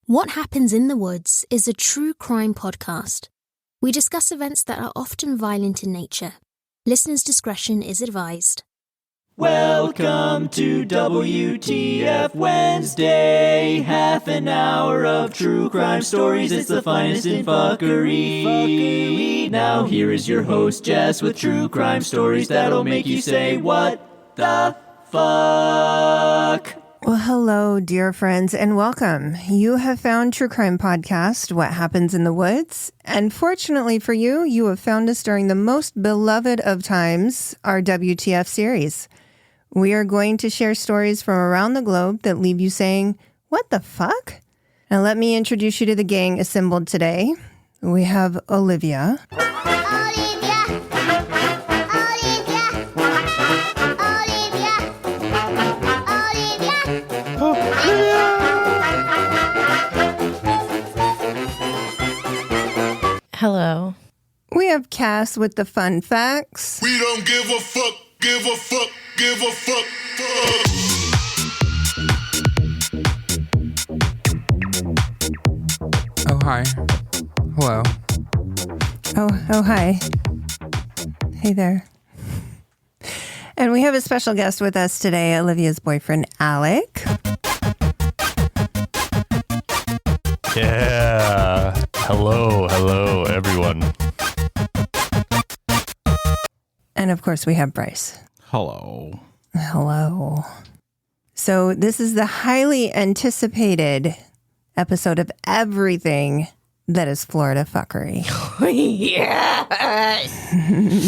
What Happens in the Woods is a true crime podcast. We discuss events that are often violent in nature. Listeners' discretion is advised. Welcome to WTF Wednesday, half an hour of true crime stories. It's the finest in fuckery. Now here is your host, Jess, with true crime stories that'll make you say, what the fuck? Well, hello, dear friends, and welcome. You have found True Crime Podcast, What Happens in the Woods. And fortunately for you, you have found us during the most beloved of times, our WTF series. We are going to share stories from around the globe that leave you saying, what the fuck? Now let me introduce you to the gang assembled today. We have Olivia. Hello. We have Cass with the fun facts. We don't give a fuck, give a fuck, give a fuck, fuck. Oh, hi. Hello. Oh, hi. Hey there. And we have a special guest with us today, Olivia's boyfriend, Alec. Yeah. Hello, everyone. And of course, we have Bryce. Hello. Hello. So this is the highly anticipated episode of everything that is Florida Fuckery. Yeah.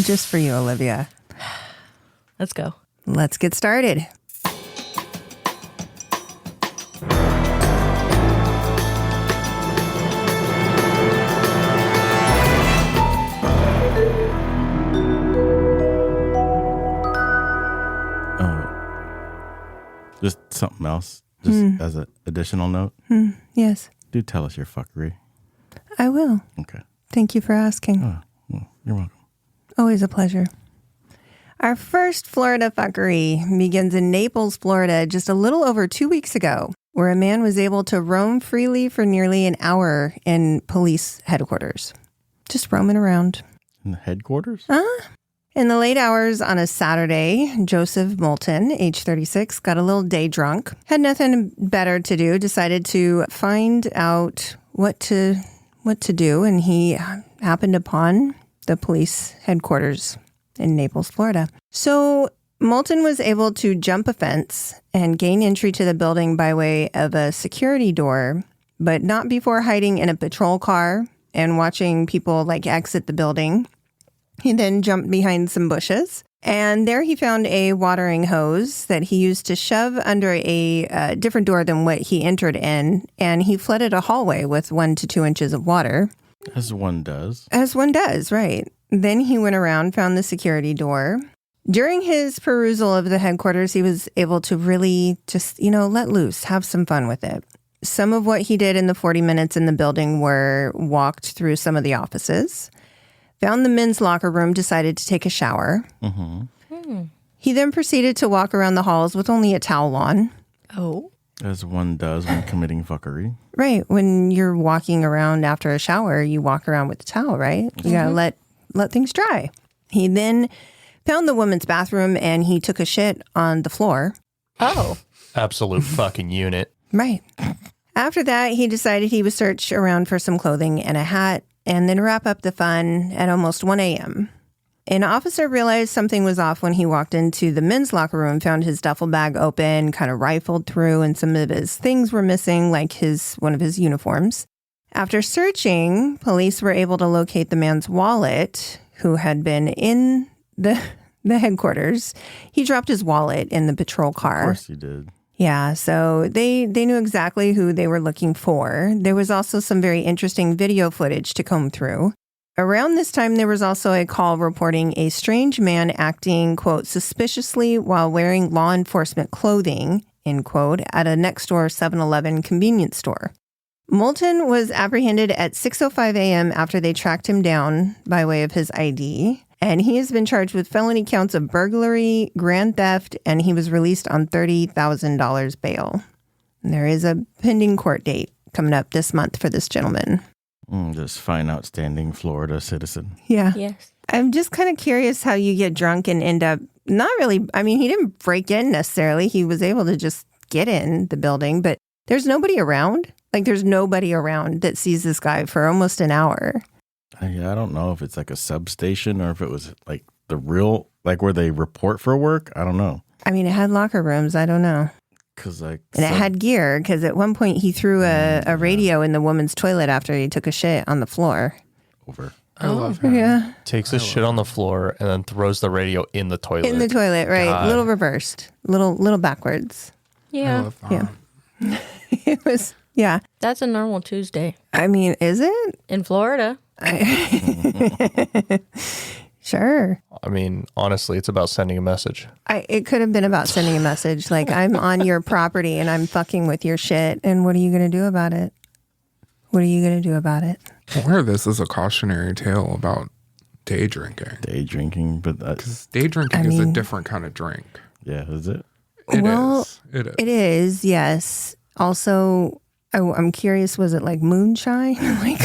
Just for you, Olivia. Let's go. Let's get started. Just something else, just as an additional note. Yes, Do tell us your fuckery. I will. Okay. Thank you for asking. Oh, well, you're welcome. Always a pleasure. Our first Florida Fuckery begins in Naples, Florida, just a little over 2 weeks ago, where a man was able to roam freely for nearly an hour in police headquarters. Just roaming around. In the headquarters? In the late hours on a Saturday, Joseph Moulton, age 36, got a little day drunk, had nothing better to do, decided to find out what to do, and he happened upon the police headquarters in Naples, Florida. So Moulton was able to jump a fence and gain entry to the building by way of a security door, but not before hiding in a patrol car and watching people exit the building. He then jumped behind some bushes, and there he found a watering hose that he used to shove under a different door than what he entered in, and he flooded a hallway with 1 to 2 inches of water. As one does. As one does, right. Then he went around, found the security door. During his perusal of the headquarters, he was able to really just, let loose, have some fun with it. Some of what he did in the 40 minutes in the building were walked through some of the offices, found the men's locker room, decided to take a shower. He then proceeded to walk around the halls with only a towel on. Oh. As one does when committing fuckery. Right. When you're walking around after a shower, you walk around with a towel, right? You gotta let things dry. He then found the women's bathroom and he took a shit on the floor. Oh. Absolute fucking unit. Right. After that, he decided he would search around for some clothing and a hat, and then wrap up the fun at almost 1 a.m. An officer realized something was off when he walked into the men's locker room, found his duffel bag open, kind of rifled through, and some of his things were missing, like one of his uniforms. After searching, police were able to locate the man's wallet, who had been in the headquarters. He dropped his wallet in the patrol car. Of course he did. Yeah, so they knew exactly who they were looking for. There was also some very interesting video footage to comb through. Around this time, there was also a call reporting a strange man acting, quote, suspiciously while wearing law enforcement clothing, end quote, at a next-door 7-Eleven convenience store. Moulton was apprehended at 6:05 a.m. after they tracked him down by way of his ID. And he has been charged with felony counts of burglary, grand theft, and he was released on $30,000 bail. And there is a pending court date coming up this month for this gentleman. This fine, outstanding Florida citizen. Yeah. Yes. I'm just kind of curious how you get drunk and end up not really. I mean, he didn't break in necessarily. He was able to just get in the building, but there's nobody around. Like, there's nobody around that sees this guy for almost an hour. Yeah, I don't know if it's like a substation or if it was like the real, like where they report for work. I don't know. I mean, it had locker rooms. I don't know. And it had gear because at one point he threw a radio in the woman's toilet after he took a shit on the floor. I love him. Yeah. Takes a shit on the floor and then throws the radio in the toilet. In the toilet, right. God. Little reversed. Little backwards. I Yeah. love that. Yeah. It was, yeah. That's a normal Tuesday. I mean, is it? In Florida. Sure. I mean, honestly, it's about sending a message. It could have been about sending a message like, I'm on your property and I'm fucking with your shit. And what are you going to do about it? What are you going to do about it? Or this is a cautionary tale about day drinking. Day drinking, but because day drinking is a different kind of drink. Yeah, is it? It is. It is, yes. Also, I'm curious, was it like moonshine? Like,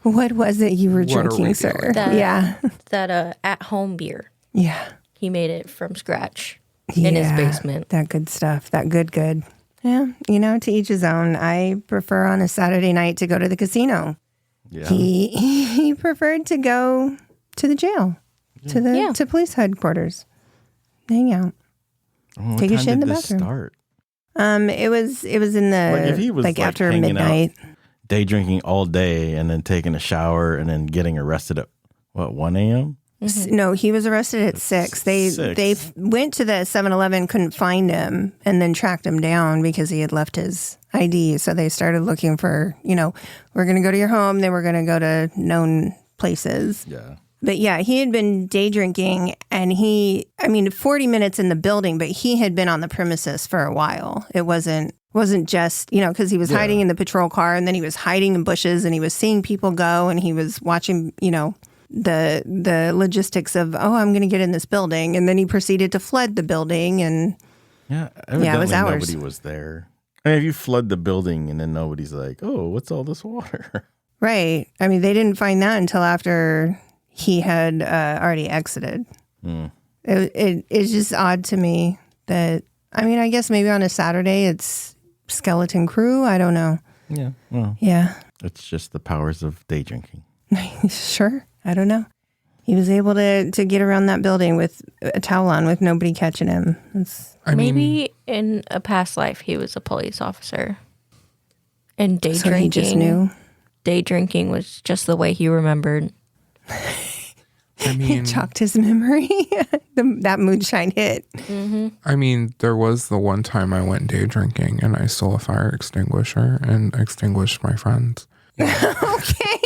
what was it you were drinking, sir? That at-home beer. Yeah. He made it from scratch in his basement. That good stuff. That good. Yeah, to each his own. I prefer on a Saturday night to go to the casino. Yeah. He preferred to go to the jail, to police headquarters, hang out, take a shit in the bathroom. Start? It was in the if he was like after hanging midnight. out, day drinking all day and then taking a shower and then getting arrested at 1 a.m. No, he was arrested at 6. They went to the 7-Eleven, couldn't find him, and then tracked him down because he had left his ID. So they started looking for, we're going to go to your home. Then we're going to go to known places. Yeah. But yeah, he had been day drinking and 40 minutes in the building, but he had been on the premises for a while. It wasn't just, because he was hiding in the patrol car and then he was hiding in bushes and he was seeing people go and he was watching, the logistics of, I'm going to get in this building. And then he proceeded to flood the building and evidently it was hours. Nobody was there. I mean, if you flood the building and then nobody's like, oh, what's all this water? Right. I mean, they didn't find that until after he had already exited. It's just odd to me that, I guess maybe on a Saturday it's skeleton crew. I don't know. Yeah. Well, yeah. It's just the powers of day drinking. Sure. I don't know. He was able to get around that building with a towel on with nobody catching him. Maybe in a past life he was a police officer. And day drinking. He just knew. Day drinking was just the way he remembered. It chalked his memory. That moonshine hit. Mm-hmm. There was the one time I went day drinking and I stole a fire extinguisher and extinguished my friends. Okay.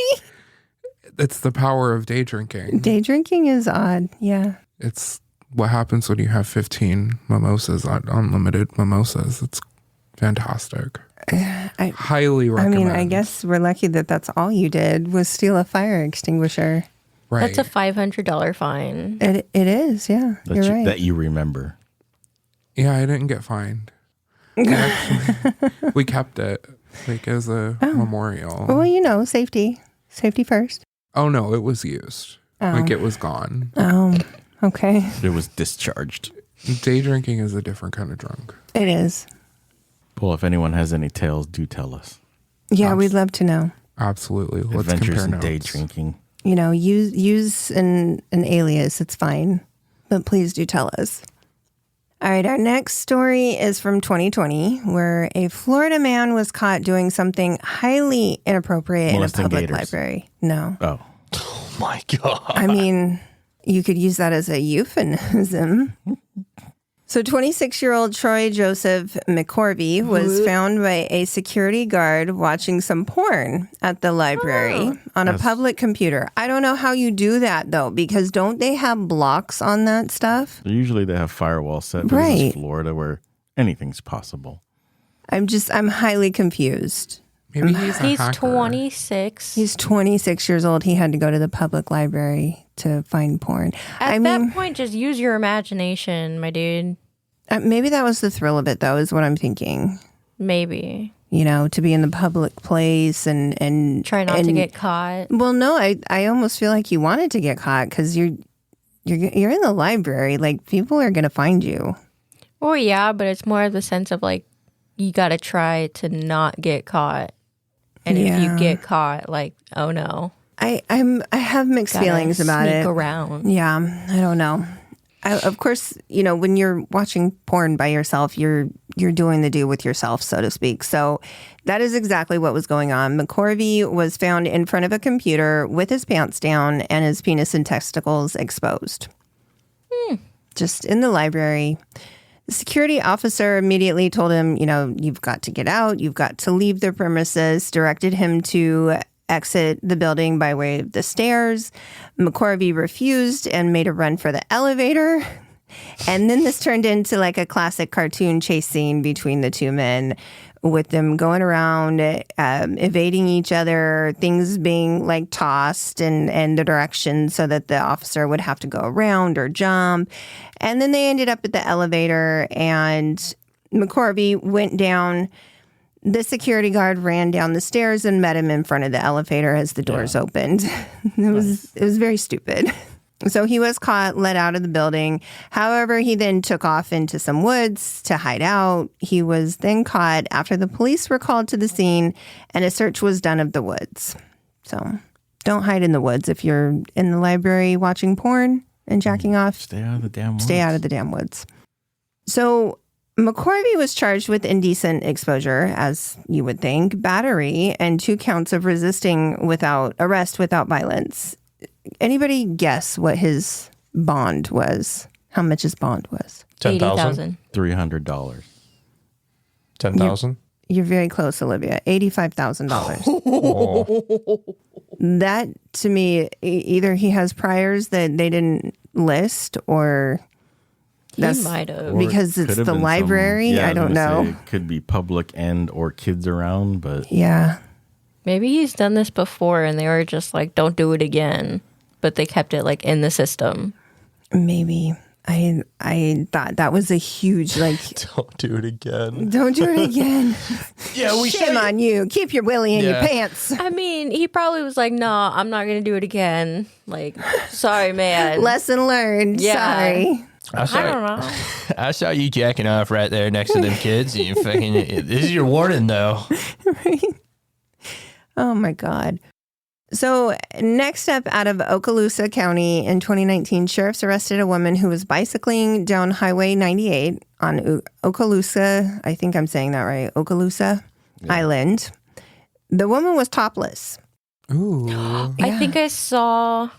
It's the power of day drinking. Day drinking is odd. Yeah. It's what happens when you have 15 mimosas, unlimited mimosas. It's fantastic. I highly recommend. I guess we're lucky that that's all you did was steal a fire extinguisher. Right. That's a $500 fine. It is, yeah. You're right. That you remember. Yeah, I didn't get fined. We kept it as a memorial. Well, safety. Safety first. Oh, no, it was used. It was gone. Oh, okay. It was discharged. Day drinking is a different kind of drunk. It is. Well, if anyone has any tales, do tell us. Yeah, we'd love to know. Absolutely. Let's Adventures compare in day notes. drinking. Use an alias. It's fine. But please do tell us. All right, our next story is from 2020, where a Florida man was caught doing something highly inappropriate in a public library. No. Oh my God. You could use that as a euphemism. So 26-year-old Troy Joseph McCorvey was found by a security guard watching some porn at the library on a public computer. I don't know how you do that, though, because don't they have blocks on that stuff? Usually they have firewall set, but this is Florida where anything's possible. I'm highly confused. Maybe he's a He's hacker. 26. He's 26 years old. He had to go to the public library to find porn. At that point, just use your imagination, my dude. Maybe that was the thrill of it, though, is what I'm thinking. Maybe. to be in the public place and Try not to get caught. Well, no, I almost feel like you wanted to get caught because you're in the library. Like, people are going to find you. Well, yeah, but it's more of the sense of like, you got to try to not get caught. And if you get caught, like, oh no. I have mixed feelings about it. Sneak around. Yeah, I don't know. Of course, when you're watching porn by yourself, you're doing the do with yourself, so to speak. So that is exactly what was going on. McCorvey was found in front of a computer with his pants down and his penis and testicles exposed. Just in the library. The security officer immediately told him, you've got to get out. You've got to leave the premises, directed him to exit the building by way of the stairs. McCorvey refused and made a run for the elevator. And then this turned into like a classic cartoon chase scene between the two men, with them going around, evading each other, things being like tossed in the direction so that the officer would have to go around or jump. And then they ended up at the elevator, and McCorvey went down. The security guard ran down the stairs and met him in front of the elevator as the doors opened. It was very stupid. So he was caught, let out of the building. However, he then took off into some woods to hide out. He was then caught after the police were called to the scene and a search was done of the woods. So don't hide in the woods if you're in the library watching porn and jacking off. Stay out of the damn woods. Stay out of the damn woods. So McCorvey was charged with indecent exposure, as you would think, battery, and 2 counts of resisting arrest without violence. Anybody guess what his bond was? How much his bond was? $10,000. $300. $10,000. You're very close, Olivia. $85,000. Oh. That, to me, either he has priors that they didn't list, or He might have. because it's the library. I don't know. It could be public or kids around, but Yeah. Maybe he's done this before and they were just like, don't do it again. But they kept it like in the system. Maybe. I thought that was a huge, like, Don't do it again. don't do it again. Yeah, Shame on you. Keep your willy in your pants. I mean, he probably was like, no, I'm not going to do it again. Like, sorry, man. Lesson learned. Yeah. Sorry. I don't know. I saw you jacking off right there next to them kids. You fucking. This is your warning, though. Oh, my God. So next up, out of Okaloosa County in 2019, sheriffs arrested a woman who was bicycling down Highway 98 on Okaloosa. I think I'm saying that right. Okaloosa Island. The woman was topless. Ooh. I think I saw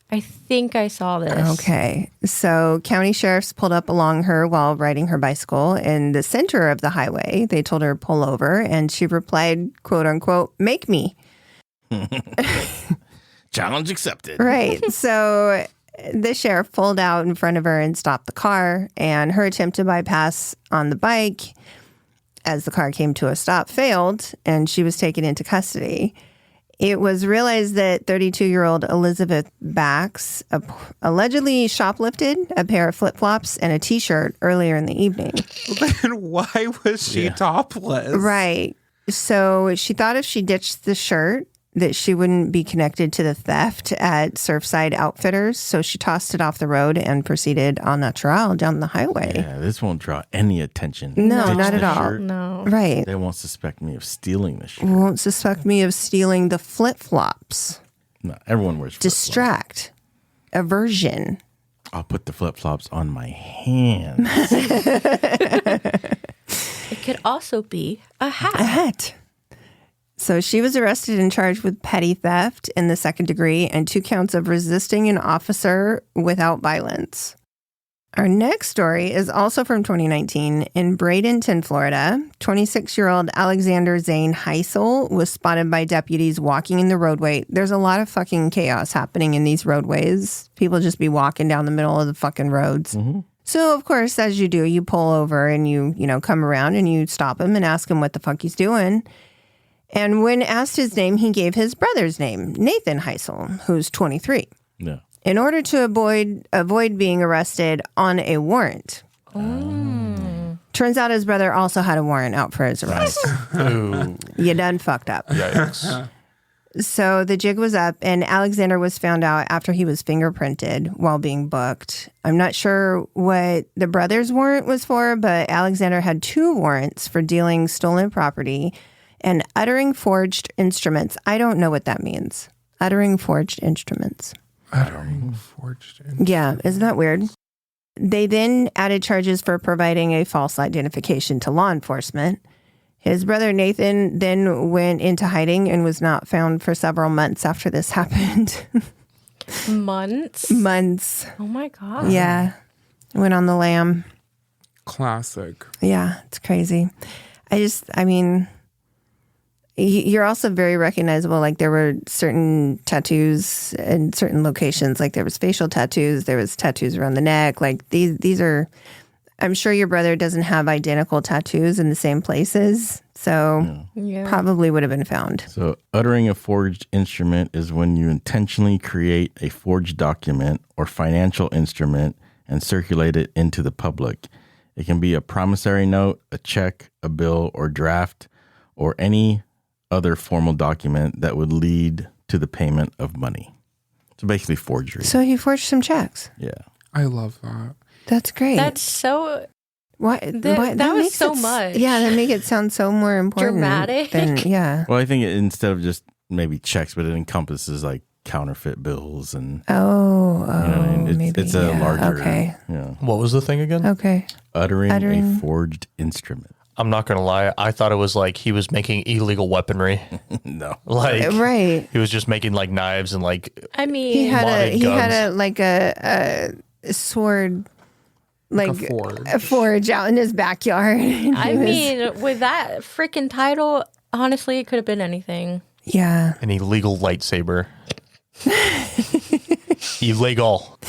this. Okay. So county sheriffs pulled up along her while riding her bicycle in the center of the highway. They told her pull over, and she replied, quote unquote, make me. challenge accepted. Right. So the sheriff pulled out in front of her and stopped the car, and her attempt to bypass on the bike as the car came to a stop failed, and she was taken into custody. It was realized that 32-year-old Elizabeth Bax allegedly shoplifted a pair of flip-flops and a T-shirt earlier in the evening. Then why was she topless? Right. So she thought if she ditched the shirt, that she wouldn't be connected to the theft at Surfside Outfitters. So she tossed it off the road and proceeded en natural down the highway. Yeah, this won't draw any attention. No, Ditch not the at all. shirt. No. Right. They won't suspect me of stealing the shirt. Won't suspect me of stealing the flip-flops. No, everyone wears flip-flops. Distract. Aversion. I'll put the flip-flops on my hands. It could also be a hat. A hat. So she was arrested and charged with petty theft in the second degree and 2 counts of resisting an officer without violence. Our next story is also from 2019 in Bradenton, Florida. 26-year-old Alexander Zane Heisel was spotted by deputies walking in the roadway. There's a lot of fucking chaos happening in these roadways. People just be walking down the middle of the fucking roads. Mm-hmm. So, of course, as you do, you pull over and you come around and you stop him and ask him what the fuck he's doing. And when asked his name, he gave his brother's name, Nothin Heisel, who's 23. Yeah. In order to avoid being arrested on a warrant. Turns Turns out his brother also had a warrant out for his arrest. Ooh. You done fucked up. Yikes. So the jig was up, and Alexander was found out after he was fingerprinted while being booked. I'm not sure what the brother's warrant was for, but Alexander had 2 warrants for dealing stolen property and uttering forged instruments. I don't know what that means. Uttering forged instruments. Uttering forged instruments. Yeah, isn't that weird? They then added charges for providing a false identification to law enforcement. His brother Nathan then went into hiding and was not found for several months after this happened. Months. Oh my God. Yeah. Went on the lam. Classic. Yeah, it's crazy. I mean, you're also very recognizable. Like there were certain tattoos in certain locations. Like there was facial tattoos. There was tattoos around the neck. Like these are... I'm sure your brother doesn't have identical tattoos in the same places, so probably would have been found. So uttering a forged instrument is when you intentionally create a forged document or financial instrument and circulate it into the public. It can be a promissory note, a check, a bill, or draft, or any other formal document that would lead to the payment of money. So basically forgery. So he forged some checks. Yeah. I love that. That's great. That's so... That was so much. Yeah, that make it sound so more important. Dramatic. Yeah. Well, I think instead of just maybe checks, but it encompasses like counterfeit bills and... You know what I mean? Maybe. It's a larger... Okay. Yeah. What was the thing again? Okay. Uttering a forged instrument. I'm not going to lie. I thought it was like he was making illegal weaponry. No. Like, right. He was just making like knives and like... I mean... He had guns. a sword... Like a forge out in his backyard. I mean, with that freaking title, honestly, it could have been anything. Yeah. An illegal lightsaber. Illegal.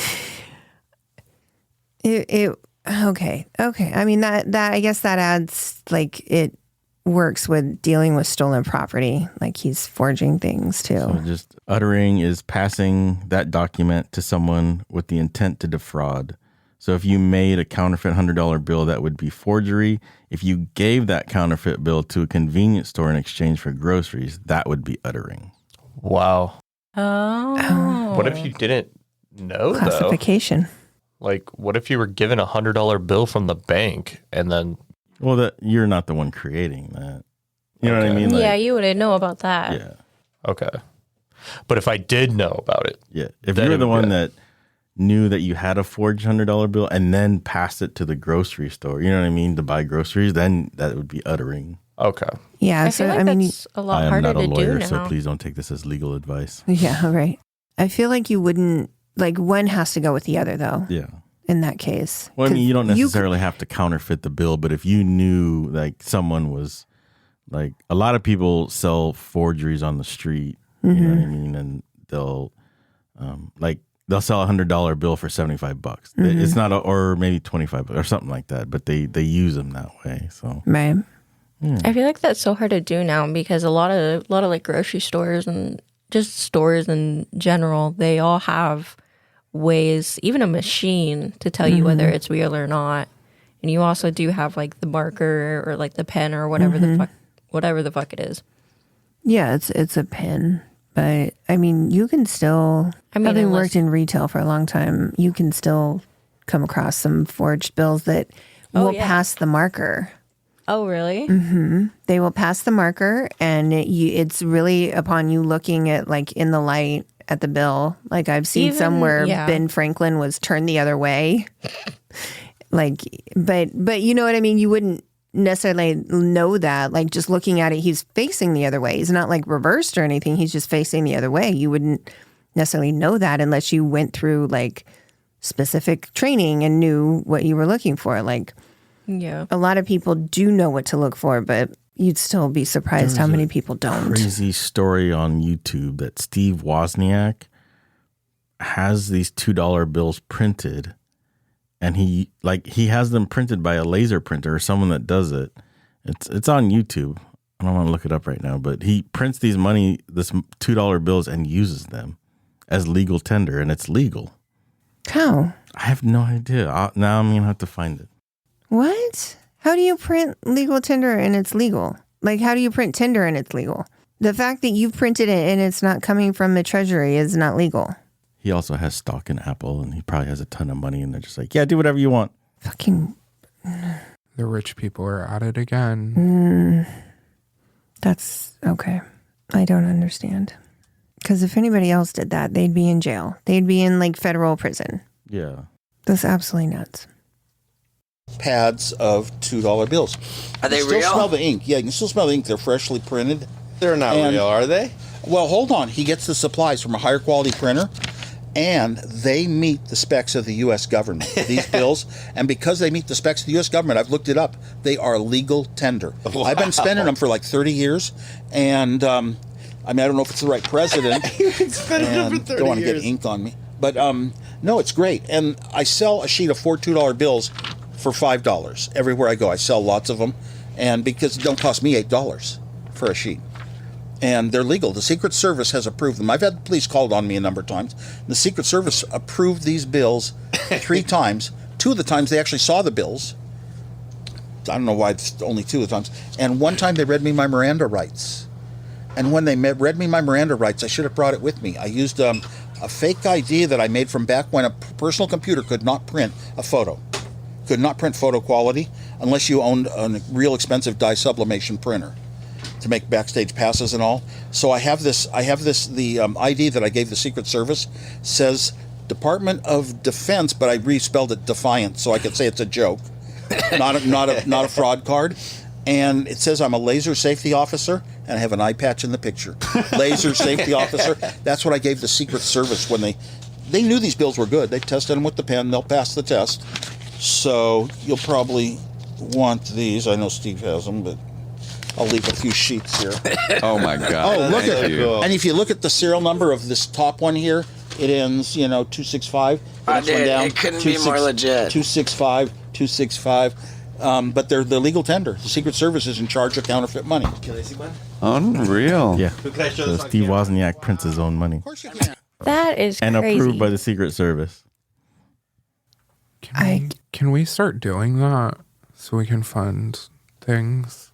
Okay. I mean, that I guess that adds, like, it works with dealing with stolen property. Like, he's forging things, too. So just uttering is passing that document to someone with the intent to defraud. So if you made a counterfeit $100 bill, that would be forgery. If you gave that counterfeit bill to a convenience store in exchange for groceries, that would be uttering. Wow. Oh. What if you didn't know, Classification. though? Like, what if you were given a $100 bill from the bank and then... Well, you're not the one creating that. You know what I mean? Like, yeah, you wouldn't know about that. Yeah. Okay. But if I did know about it... Yeah. If you're the one that knew that you had a forged $100 bill and then passed it to the grocery store, you know what I mean, to buy groceries, then that would be uttering. Okay. Yeah. I feel like that's a lot harder to do now. I am not a lawyer, so please don't take this as legal advice. Yeah, right. I feel like you wouldn't, like, one has to go with the other, though. Yeah. In that case. Well, I mean, you don't necessarily have to counterfeit the bill, but if you knew, like, someone was, like, a lot of people sell forgeries on the street, you know what I mean, and they'll, they'll sell $100 bill for $75. It's not, or maybe $25 or something like that, but they use them that way. So, right. I feel like that's so hard to do now because a lot of like grocery stores and just stores in general, they all have ways, even a machine, to tell you whether it's real or not. And you also do have like the marker or like the pen or whatever the fuck it is. Yeah, it's a pen. But, I mean, you can still, having worked in retail for a long time, you can still come across some forged bills that will pass the marker. Oh, really? Mm-hmm. They will pass the marker, and it's really upon you looking at, like, in the light at the bill. Like, I've seen some where Ben Franklin was turned the other way. Like, but you know what I mean? You wouldn't necessarily know that, like, just looking at it, he's facing the other way. He's not like reversed or anything. He's just facing the other way. You wouldn't necessarily know that unless you went through like specific training and knew what you were looking for. Like, yeah, a lot of people do know what to look for, but you'd still be surprised how many people don't. Crazy story on YouTube that Steve Wozniak has these $2 bills printed. And he has them printed by a laser printer or someone that does it. It's on YouTube. I don't want to look it up right now, but he prints this $2 bills and uses them as legal tender, and it's legal. How? I have no idea. Now I'm gonna have to find it. What? How do you print legal tender and it's legal? Like, how do you print tender and it's legal? The fact that you've printed it and it's not coming from the treasury is not legal. He also has stock in Apple, and he probably has a ton of money, and they're just like, yeah, do whatever you want. Fucking... The rich people are at it again. That's okay. I don't understand. Because if anybody else did that, they'd be in jail. They'd be in like federal prison. Yeah. That's absolutely nuts. Pads of $2 bills. Are they you still real? smell the ink. Yeah, you can still smell the ink. They're freshly printed. They're not real, are they? Well, hold on. He gets the supplies from a higher quality printer, and they meet the specs of the U.S. government, these bills. And because they meet the specs of the U.S. government, I've looked it up, they are legal tender. Wow. I've been spending them for like 30 years, and I mean, I don't know if it's the right president. You've been spending them for 30 don't want to years. get ink on me. But no, it's great. And I sell a sheet of $4 $2 bills for $5 everywhere I go. I sell lots of them, and because it don't cost me $8 for a sheet. And they're legal. The Secret Service has approved them. I've had the police called on me a number of times. The Secret Service approved these bills 3 times. 2 of the times they actually saw the bills. I don't know why it's only 2 of the times. And one time they read me my Miranda rights. And when they read me my Miranda rights, I should have brought it with me. I used a fake ID that I made from back when a personal computer could not print a photo. Could not print photo quality unless you owned a real expensive dye sublimation printer to make backstage passes and all. So I have this, the ID that I gave the Secret Service says Department of Defense, but I respelled it Defiant so I could say it's a joke, not a fraud card. And it says I'm a laser safety officer, and I have an eye patch in the picture. Laser safety officer. That's what I gave the Secret Service when they knew these bills were good. They tested them with the pen. They'll pass the test. So you'll probably want these. I know Steve has them, but I'll leave a few sheets here. Oh my God! Oh, look at it! You. And if you look at the serial number of this top one here, it ends, 265. Dude, it couldn't be more legit. 265, 265. But they're the legal tender. The Secret Service is in charge of counterfeit money. Can I see one? Unreal. Yeah. Can I show So this Steve Wozniak prints his own money. Of course you can. That is And crazy. approved by the Secret Service. Can we start doing that so we can fund things?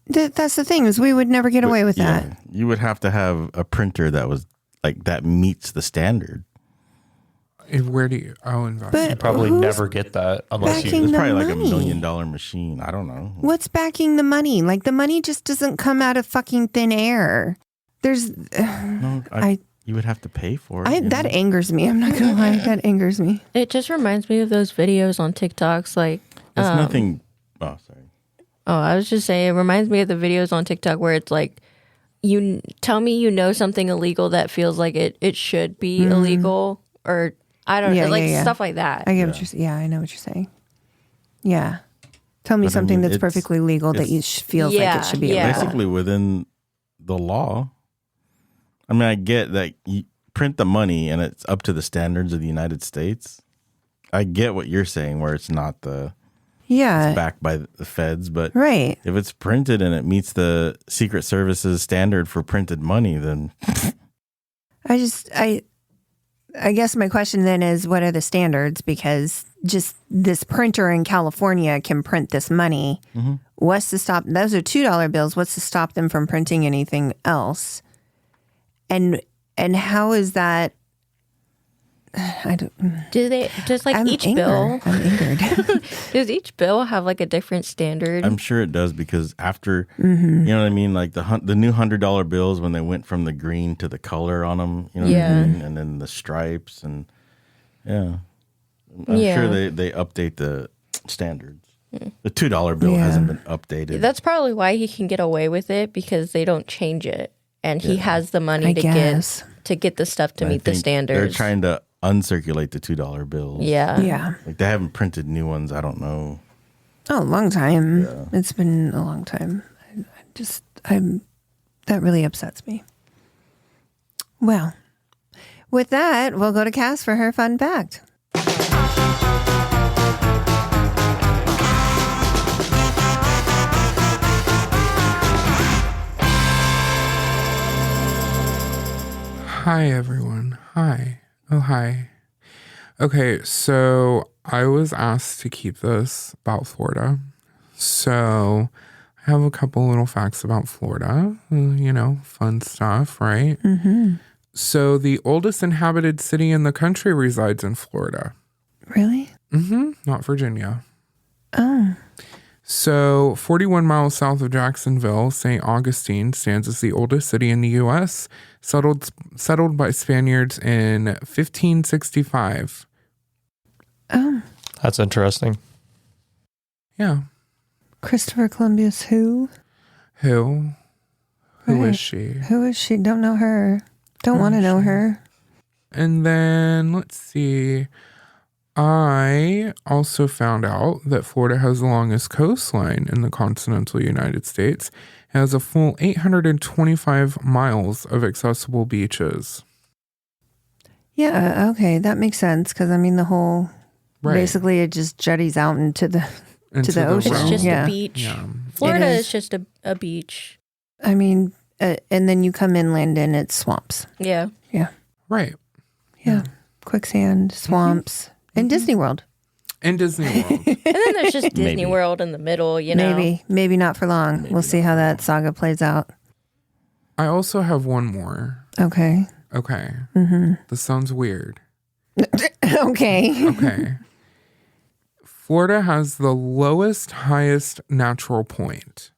That's the thing, is we would never get away with that. You would have to have a printer that was like that meets the standard. Where do you? Oh, invest. But You probably who's never get that unless backing you. It's the probably like money? $1 million machine. I don't know. What's backing the money? Like, the money just doesn't come out of fucking thin air. There's... No, you would have to pay for it. you that know? angers me. I'm not going to lie. That angers me. It just reminds me of those videos on TikToks, like. It's nothing. Oh, sorry. Oh, I was just saying, it reminds me of the videos on TikTok where it's like, you tell me you know something illegal that feels like it should be illegal, or I don't know, like stuff like that. I get what you're saying. Yeah, I know what you're saying. Yeah. Tell me But I something mean, that's it's- perfectly legal that you feels like Yeah, it should be yeah. illegal. Basically within the law. I mean, I get that you print the money and it's up to the standards of the United States. I get what you're saying, where it's not Yeah. backed by the feds, but Right. if it's printed and it meets the Secret Service's standard for printed money, then I guess my question then is, what are the standards? Because just this printer in California can print this money. Mm-hmm. What's to stop? Those are $2 bills. What's to stop them from printing anything else? And how is that? I don't. Do they just like I'm each angered. bill? I'm angered. Does each bill have like a different standard? I'm sure it does, because after, you know what I mean? Like the new $100 bills, when they went from the green to the color on them, you know what I mean? And then the stripes and I'm sure they update the standards. The $2 bill hasn't been updated. That's probably why he can get away with it, because they don't change it, and he has the money to get the stuff to I meet the think standards. They're trying to uncirculate the $2 bills. Yeah. Yeah. Like they haven't printed new ones. I don't know. Oh, a long time. Yeah. It's been a long time. That really upsets me. Well, with that, we'll go to Cass for her fun fact. Hi, everyone. Hi. Oh, hi. Okay, so I was asked to keep this about Florida. So I have a couple little facts about Florida. Fun stuff, right? Mm-hmm. So the oldest inhabited city in the country resides in Florida. Really? Mm-hmm. Not Virginia. Oh. So 41 miles south of Jacksonville, St. Augustine stands as the oldest city in the U.S., settled by Spaniards in 1565. Oh. That's interesting. Yeah. Christopher Columbus, who? Who? Who Right. is she? Who is she? Don't know her. Don't want to know her. And then, let's see. I also found out that Florida has the longest coastline in the continental United States. It has a full 825 miles of accessible beaches. Yeah, okay. That makes sense because, the whole... Right. Basically, it just jetties out into the ocean. It's just yeah. a beach. Yeah. Florida It is just a beach. and then you come inland and it's swamps. Yeah. Yeah. Right. Yeah. Quicksand, swamps, and Disney World. And Disney World. And then there's just Disney Maybe. World in the middle, you know. Maybe not for long. We'll see how that saga plays out. I also have one more. Okay. Okay. Mm-hmm. This sounds weird. Okay. Okay. Florida has the highest natural point.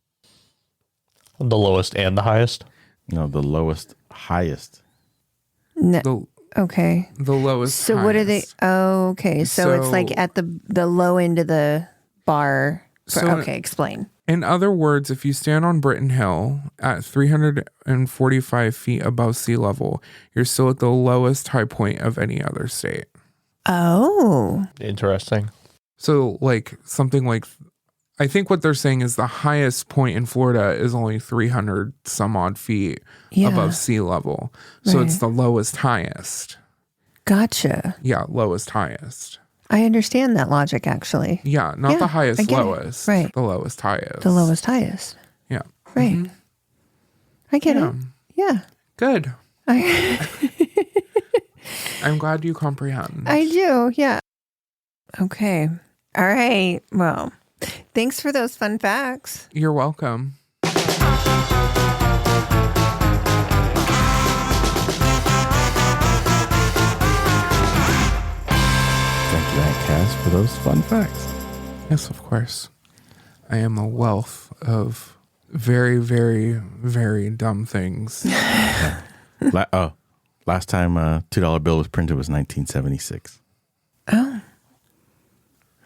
The lowest and the highest? No, the lowest, highest. Okay. The lowest. So what are they? highest. Oh, okay. So it's like at the low end of the bar. Okay, explain. In other words, if you stand on Britton Hill at 345 feet above sea level, you're still at the lowest high point of any other state. Oh. Interesting. So I think what they're saying is the highest point in Florida is only 300 some odd feet above sea level. So it's the lowest highest. Gotcha. Yeah, lowest highest. I understand that logic, actually. Yeah, not the I highest get it. lowest. Right. The lowest highest. The lowest highest. Yeah. Right. Mhm. I get Yeah. it. Yeah. Good. I I'm glad you comprehend. do. Yeah. Okay. All right. Well, thanks for those fun facts. You're welcome. Thank you, Cass, for those fun facts. Yes, of course. I am a wealth of very, very, very dumb things. Last time a $2 bill was printed was 1976. Oh.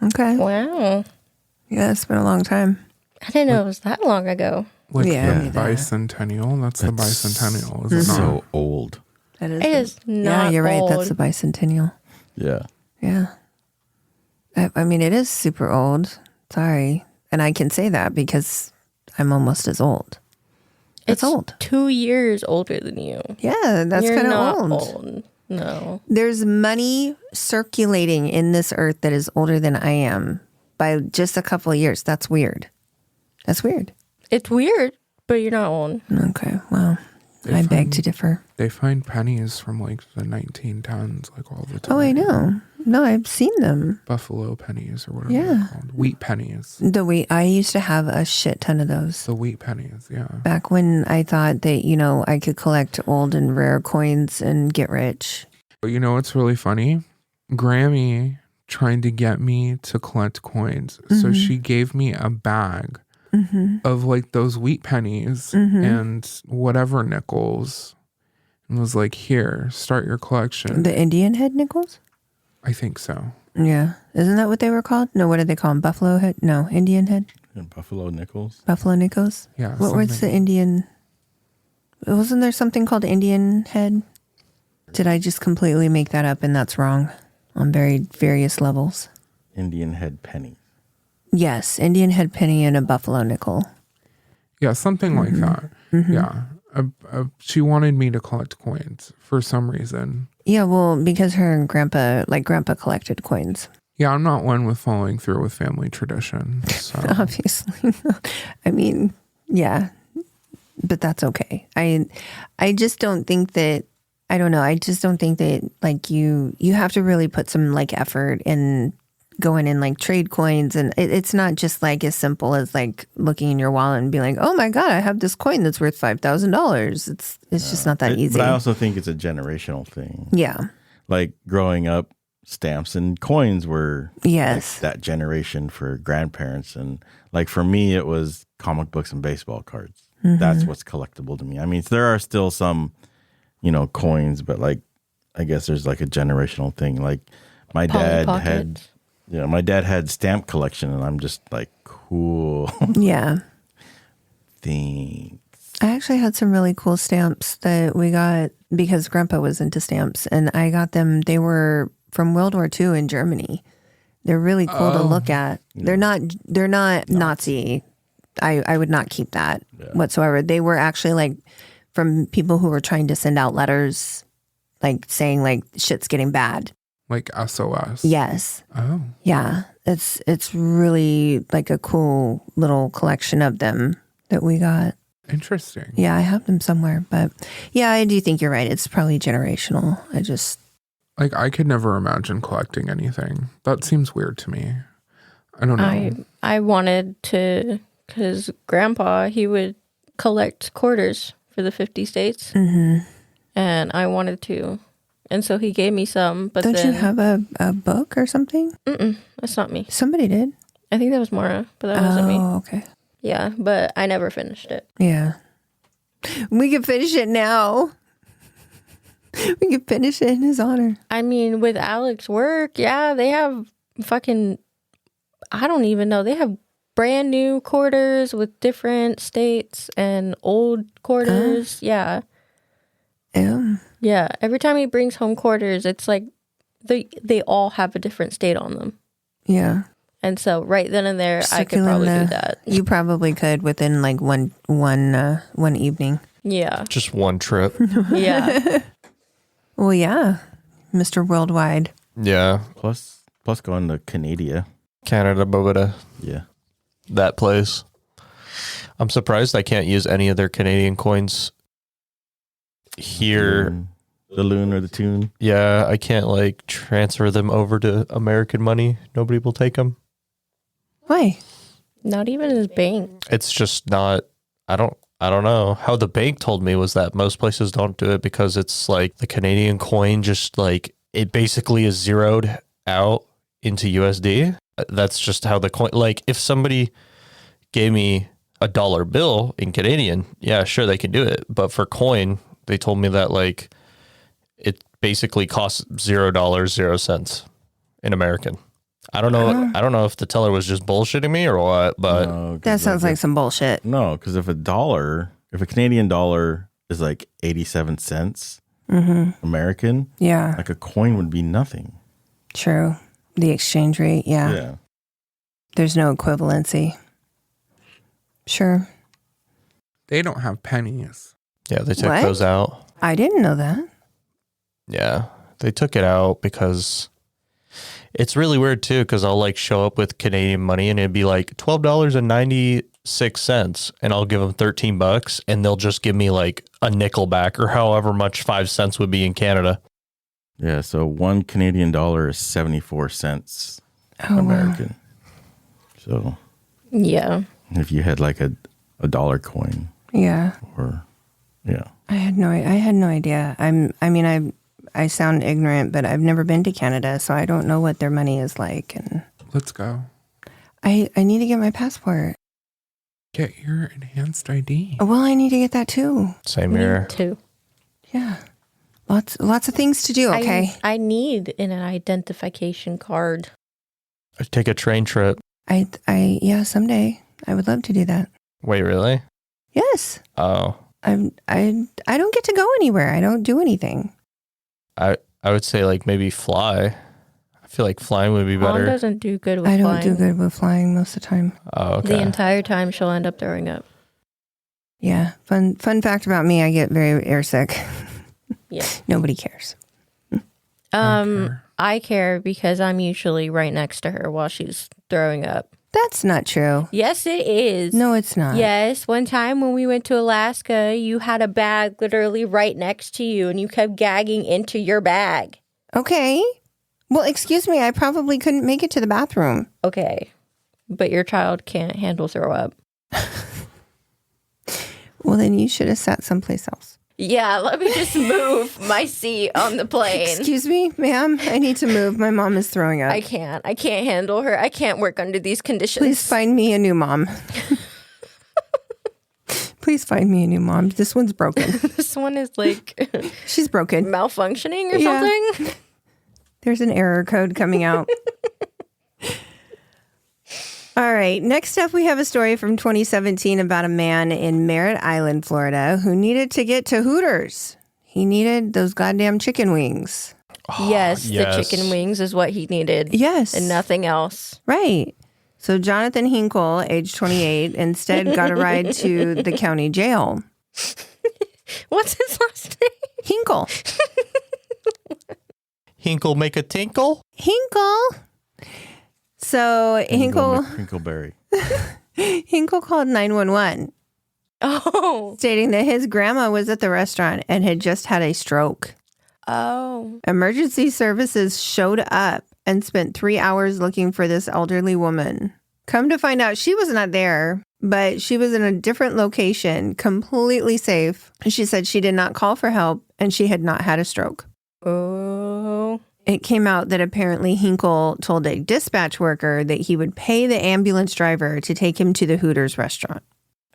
Okay. Wow. Yeah, it's been a long time. I didn't know it was that long ago. Like Yeah, the me neither. bicentennial. That's the bicentennial, is it not? So old. That is. It is not Yeah, you're right. old. That's the bicentennial. Yeah. Yeah. I mean, it is super old. Sorry. And I can say that because I'm almost as old. It's old. 2 years older than you. Yeah, that's You're kind of not old. old. No. There's money circulating in this earth that is older than I am by just a couple of years. That's weird. That's weird. It's weird, but you're not old. Okay, well, I beg to differ. They find pennies from like the 1910s, like all the time. Oh, I know. No, I've seen them. Buffalo pennies or whatever Yeah. they're called. Wheat pennies. I used to have a shit ton of those. The wheat pennies, yeah. Back when I thought that, I could collect old and rare coins and get rich. But you know what's really funny? Grammy trying to get me to collect coins. So she gave me a bag of like those wheat pennies and whatever nickels and was like, here, start your collection. The Indian head nickels? I think so. Yeah. Isn't that what they were called? No, what did they call them? Buffalo head? No, Indian head? And Buffalo nickels. Buffalo nickels? Yeah. What was the something. Indian? Wasn't there something called Indian head? Did I just completely make that up and that's wrong on various levels? Indian head penny. Yes, Indian head penny and a buffalo nickel. Yeah, something like that. Yeah. She wanted me to collect coins for some reason. Yeah, well, because her grandpa collected coins. Yeah, I'm not one with following through with family tradition. So Obviously. I mean, yeah, but that's okay. I just don't think that, I don't know. I just don't think that like you have to really put some like effort in going in like trade coins, and it's not just like as simple as like looking in your wallet and being like, oh my God, I have this coin that's worth $5,000. It's just not that easy. But I also think it's a generational thing. Yeah. Like growing up, stamps and coins were yes like that generation for grandparents. And like for me, it was comic books and baseball cards. Mm-hmm. That's what's collectible to me. I mean, there are still some, coins, but like, I guess there's like a generational thing. Like my dad had, my dad had stamp collection, and I'm just like, cool. Yeah. Thanks. I actually had some really cool stamps that we got because Grandpa was into stamps, and I got them. They were from World War II in Germany. They're really cool to look at. They're not Nazi. I would not keep that whatsoever. They were actually like from people who were trying to send out letters, like saying like shit's getting bad. Like SOS. Yes. Oh. Yeah. It's really like a cool little collection of them that we got. Interesting. Yeah, I have them somewhere, but yeah, I do think you're right. It's probably generational. Like I could never imagine collecting anything. That seems weird to me. I don't know. I wanted to, because Grandpa, he would collect quarters for the 50 states. Mm-hmm. And I wanted to. And so he gave me some, but Don't you have a book or something? That's not me. Somebody did. I think that was Mara, but that wasn't me. Oh, okay. Yeah, but I never finished it. Yeah. We can finish it now. We can finish it in his honor. I mean, with Alex's work, yeah, they have fucking, I don't even know. They have brand new quarters with different states and old quarters. Yeah. Yeah. Yeah. Every time he brings home quarters, it's like they all have a different state on them. Yeah. And so right then and there, I could probably do that. You probably could within like one evening. Yeah. Just one trip. Yeah. Well, yeah. Mr. Worldwide. Yeah. Plus going to Canada. Canada, Bogota. Yeah. That place. I'm surprised I can't use any of their Canadian coins here. The loon or the tune. Yeah, I can't like transfer them over to American money. Nobody will take them. Why? Not even his bank. It's just not. I don't know. How the bank told me was that most places don't do it because it's like the Canadian coin just like it basically is zeroed out into USD. That's just how the coin, like if somebody gave me a dollar bill in Canadian, yeah, sure, they can do it. But for coin, they told me that like it basically costs $0.00 in American. I don't know. I don't know if the teller was just bullshitting me or what, but No, That sounds like some bullshit. No, because if a Canadian dollar is like 87 cents American, Yeah. like a coin would be nothing. True. The exchange rate. Yeah. Yeah. There's no equivalency. Sure. They don't have pennies. yeah, they took What? those out. I didn't know that. Yeah, they took it out because it's really weird too. Because I'll like show up with Canadian money and it'd be like $12.96, and I'll give them $13, and they'll just give me like a nickel back or however much 5 cents would be in Canada. Yeah. So one Canadian dollar is 74 cents Oh, American. So Yeah. if you had like a dollar coin Wow. Yeah. or, yeah. I had no idea. I sound ignorant, but I've never been to Canada, so I don't know what their money is like. And Let's go. I need to get my passport. Get your enhanced ID. Well, I need to get that too. Same here. Me too. Yeah. Lots of things to do, okay? I need an identification card. Take a train trip. Yeah, someday. I would love to do that. Wait, really? Yes. Oh, I don't get to go anywhere. I don't do anything. I would say like maybe fly. I feel like flying would be Mom better. doesn't do good with I don't flying. do good with flying most of the time. Oh, okay. The entire time she'll end up throwing up. Yeah. Fun fact about me, I get very airsick. Yeah. Nobody cares. I care because I'm usually right next to her while she's throwing up. That's not true. Yes, it is. No, it's not. Yes, one time when we went to Alaska, you had a bag literally right next to you and you kept gagging into your bag. Okay. Well, excuse me, I probably couldn't make it to the bathroom. Okay. But your child can't handle throw up. Well, then you should have sat someplace else. Yeah, let me just move my seat on the plane. Excuse me, ma'am. I need to move. My mom is throwing up. I can't handle her. I can't work under these conditions. Please find me a new mom. Please find me a new mom. This one's broken. This one is like... She's broken. Malfunctioning or something? There's an error code coming out. All right. Next up, we have a story from 2017 about a man in Merritt Island, Florida, who needed to get to Hooters. He needed those goddamn chicken wings. Yes, the chicken wings is what he needed. Yes. And nothing else. Right. So Jonathan Hinkle, age 28, instead got a ride to the county jail. What's his last name? Hinkle. Hinkle make a tinkle? Hinkle. So Hinkle called 911. Oh. Stating that his grandma was at the restaurant and had just had a stroke. Oh. Emergency services showed up and spent 3 hours looking for this elderly woman. Come to find out, she was not there, but she was in a different location, completely safe. She said she did not call for help and she had not had a stroke. Oh. It came out that apparently Hinkle told a dispatch worker that he would pay the ambulance driver to take him to the Hooters restaurant.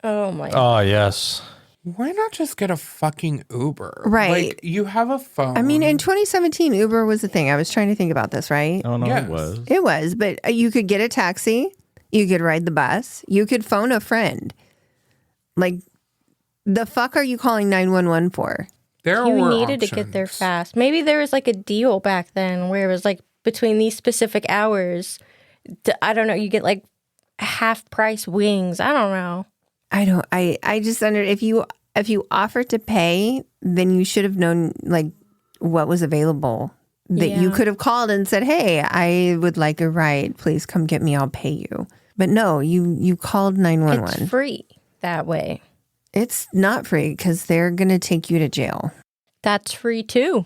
Oh, my God. Oh, yes. Why not just get a fucking Uber? Right. Like, you have a phone. I mean, in 2017, Uber was a thing. I was trying to think about this, right? Oh, no, Yes. it was. It was, but you could get a taxi. You could ride the bus. You could phone a friend. Like, the fuck are you calling 911 for? There You were needed to get there options. fast. Maybe there was like a deal back then where it was like between these specific hours, I don't know, you get like half price wings. I don't know. I just wonder if you offer to pay, then you should have known like what was available. That you could have called and said, "Hey, I would like a ride. Please come get me. I'll pay you." But no, you called 911. It's free that way. It's not free because they're going to take you to jail. That's free too.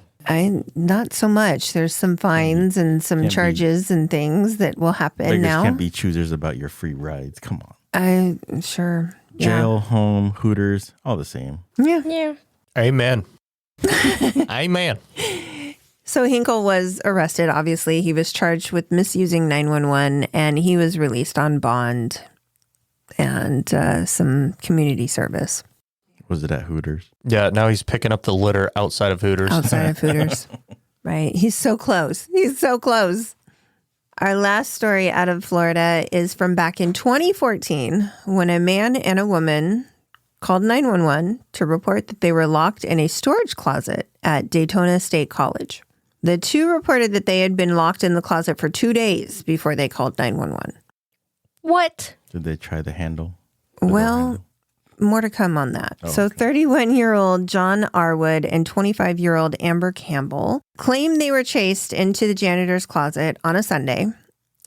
Not so much. There's some fines and some charges and things that will happen Beggars now. can't be choosers about your free rides. Come on. I'm sure. Jail, home, Hooters, all the same. Yeah. Yeah. Amen. Amen. So Hinkle was arrested, obviously. He was charged with misusing 911, and he was released on bond and some community service. Was it at Hooters? Yeah, now he's picking up the litter outside of Hooters. Outside of Hooters. Right. He's so close. He's so close. Our last story out of Florida is from back in 2014 when a man and a woman called 911 to report that they were locked in a storage closet at Daytona State College. The two reported that they had been locked in the closet for 2 days before they called 911. What? Did they try the handle? Well, more to come on that. So 31-year-old John Arwood and 25-year-old Amber Campbell claimed they were chased into the janitor's closet on a Sunday.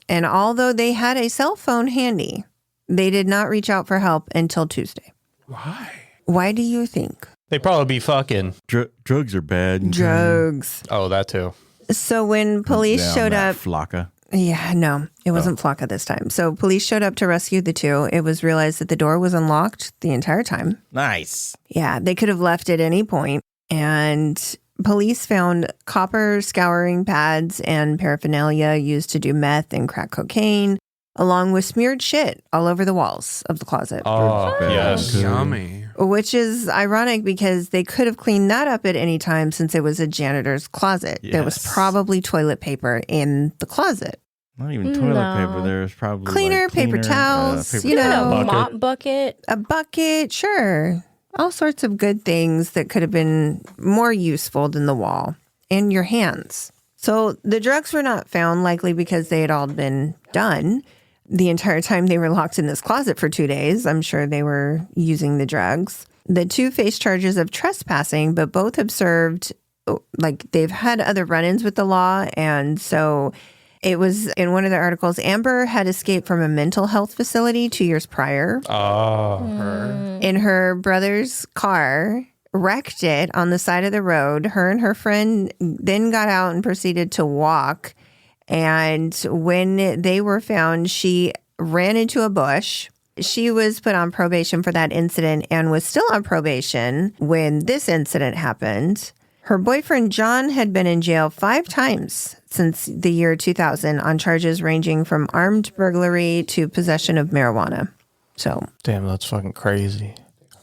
And although they had a cell phone handy, they did not reach out for help until Tuesday. Why? Why do you think? They probably be fucking. Drugs are bad. Drugs. Oh, that too. So when police showed up... Flocka. Yeah, no, it wasn't Flocka this time. So police showed up to rescue the two. It was realized that the door was unlocked the entire time. Nice. Yeah, they could have left at any point. And police found copper scouring pads and paraphernalia used to do meth and crack cocaine, along with smeared shit all over the walls of the closet. Oh, yes. Yummy. Which is ironic because they could have cleaned that up at any time since it was a janitor's closet. There was Yes. probably toilet paper in the closet. Not even toilet paper. There's probably Cleaner, paper towels, paper you know. towels. A mop bucket. A bucket, sure. All sorts of good things that could have been more useful than the wall and your hands. So the drugs were not found, likely because they had all been done the entire time they were locked in this closet for 2 days. I'm sure they were using the drugs. The two faced charges of trespassing, but both have served, like they've had other run-ins with the law. And so it was in one of the articles, Amber had escaped from a mental health facility 2 years prior. In her brother's car, wrecked it on the side of the road. Her and her friend then got out and proceeded to walk. And when they were found, she ran into a bush. She was put on probation for that incident and was still on probation when this incident happened. Her boyfriend, John, had been in jail 5 times since the year 2000 on charges ranging from armed burglary to possession of marijuana. So, damn, that's fucking crazy.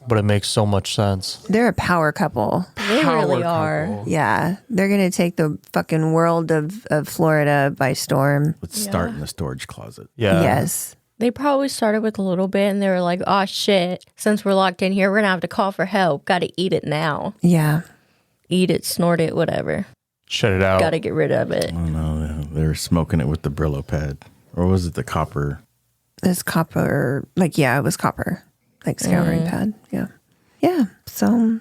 But it makes so much sense. They're a power couple. They really are. Yeah. They're going to take the fucking world of Florida by storm. Let's start in the storage closet. Yeah. Yes. They probably started with a little bit and they were like, oh shit, since we're locked in here, we're going to have to call for help. Got to eat it now. Yeah. Eat it, snort it, whatever. Shut it out. Got to get rid of it. Oh, no. They're smoking it with the Brillo pad. Or was it the copper? It's copper. It was copper. Like scouring pad. Yeah. Yeah. So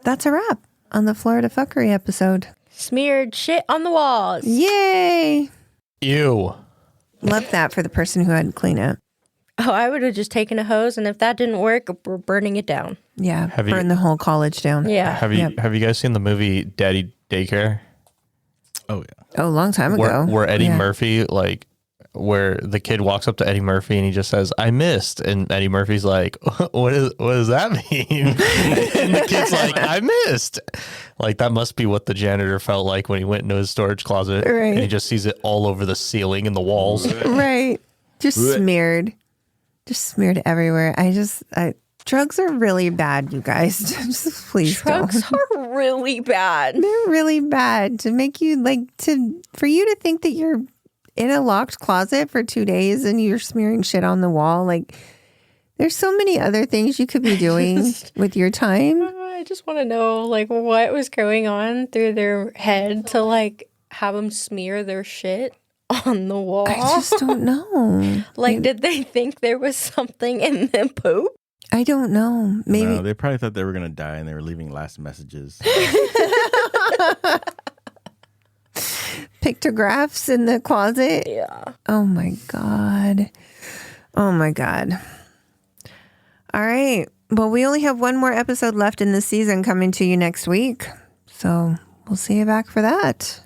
that's a wrap on the Florida Fuckery episode. Smeared shit on the walls. Yay. Ew. Love that for the person who had to clean it. Oh, I would have just taken a hose, and if that didn't work, we're burning it down. Yeah. Burn the whole college down. Yeah. Have you guys seen the movie Daddy Daycare? Oh, yeah. Oh, a long time ago. Where Eddie Murphy, where the kid walks up to Eddie Murphy and he just says, I missed. And Eddie Murphy's like, what does that mean? And the kid's like, I missed. Like, that must be what the janitor felt like when he went into his storage closet. Right. And he just sees it all over the ceiling and the walls. Right. Just smeared. Just smeared everywhere. Drugs are really bad, you guys. Just please Drugs don't. are really bad. They're really bad to make you for you to think that you're in a locked closet for 2 days and you're smearing shit on the wall. Like, there's so many other things you could be doing with your time. I just want to know, what was going on through their head to, have them smear their shit on the wall. I just don't know. Did they think there was something in the poop? I don't know. Maybe. No, they probably thought they were going to die and they were leaving last messages. Pictographs in the closet. Yeah. Oh my God. Oh my God. All right. Well, we only have one more episode left in the season coming to you next week. So we'll see you back for that.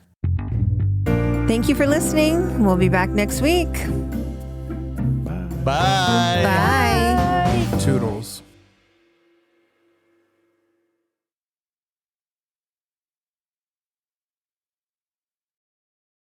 Thank you for listening. We'll be back next week. Bye. Bye.